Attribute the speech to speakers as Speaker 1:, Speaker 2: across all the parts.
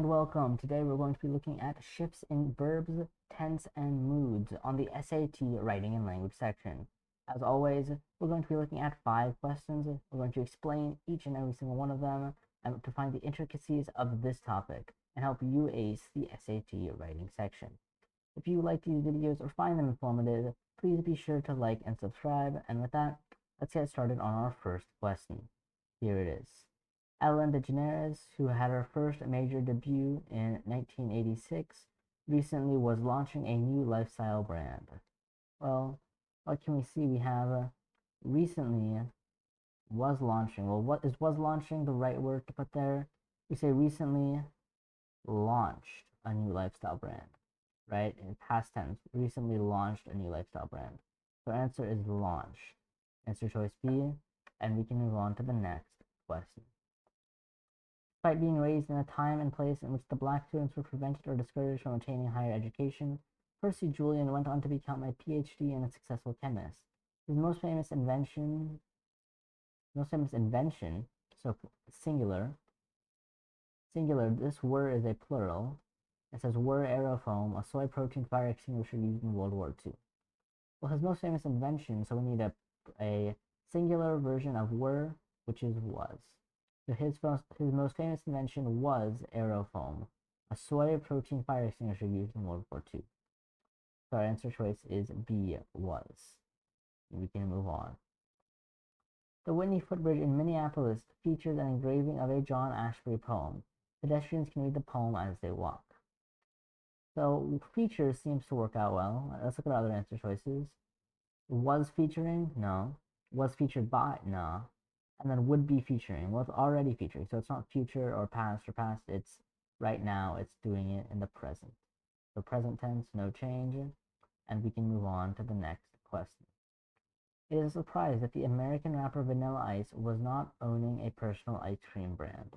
Speaker 1: welcome. Today we're going to be looking at shifts in verbs, tense, and moods on the SAT Writing and Language section. As always, we're going to be looking at 5 questions. We're going to explain each and every single one of them and to find the intricacies of this topic and help you ace the SAT Writing section. If you like these videos or find them informative, please be sure to like and subscribe. And with that, let's get started on our first question. Here it is. Ellen DeGeneres, who had her first major debut in 1986, recently was launching a new lifestyle brand. Well, what can we see? We have recently was launching. Well, what is was launching the right word to put there? We say recently launched a new lifestyle brand, right? In past tense, recently launched a new lifestyle brand. So answer is launch. Answer choice B, and we can move on to the next question. Despite being raised in a time and place in which the black students were prevented or discouraged from attaining higher education, Percy Julian went on to become a PhD and a successful chemist. His most famous invention, so singular, this were is a plural. It says were aerofoam, a soy protein fire extinguisher used in World War II. Well, his most famous invention, so we need a singular version of were, which is was. So his most famous invention was aerofoam, a soy protein fire extinguisher used in World War II. So our answer choice is B, was. We can move on. The Whitney Footbridge in Minneapolis features an engraving of a John Ashbery poem. Pedestrians can read the poem as they walk. So feature seems to work out well. Let's look at other answer choices. Was featuring? No. Was featured by? No. And then would be featuring. Well, it's already featuring, so it's not future or past, it's right now, it's doing it in the present. So present tense, no change, and we can move on to the next question. It is a surprise that the American rapper Vanilla Ice was not owning a personal ice cream brand.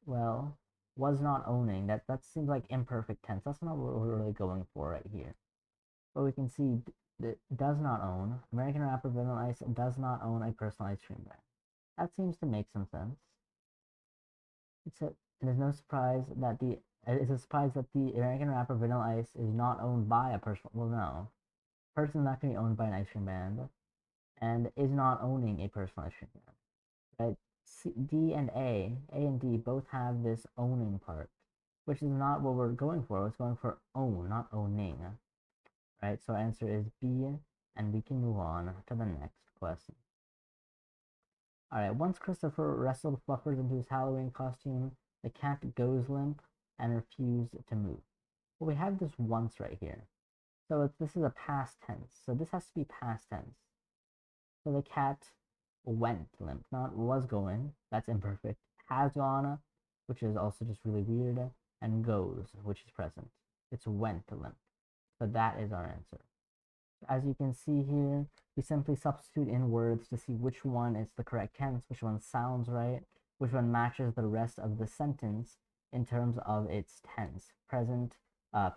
Speaker 1: Well, was not owning, that seems like imperfect tense. That's not what we're really going for right here. But we can see that does not own. American rapper Vanilla Ice does not own a personal ice cream brand. That seems to make some sense. It is no surprise that it's a surprise that the American rapper Vanilla Ice is not owned by a personal. Well, no, person's not going to be owned by an ice cream brand, and is not owning a personal ice cream brand. Right? D and A and D both have this owning part, which is not what we're going for. It's going for own, not owning. Right, so our answer is B, and we can move on to the next question. Alright, once Christopher wrestled Fluffers into his Halloween costume, the cat goes limp and refused to move. Well, we have this once right here. So this is a past tense, so this has to be past tense. So the cat went limp, not was going, that's imperfect, has gone, which is also just really weird, and goes, which is present. It's went limp. So that is our answer. As you can see here, we simply substitute in words to see which one is the correct tense, which one sounds right, which one matches the rest of the sentence in terms of its tense. Present,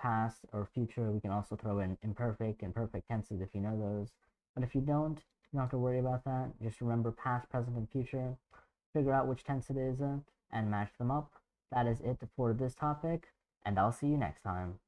Speaker 1: past, or future. We can also throw in imperfect and perfect tenses if you know those. But if you don't have to worry about that. Just remember past, present, and future. Figure out which tense it is and match them up. That is it for this topic, and I'll see you next time.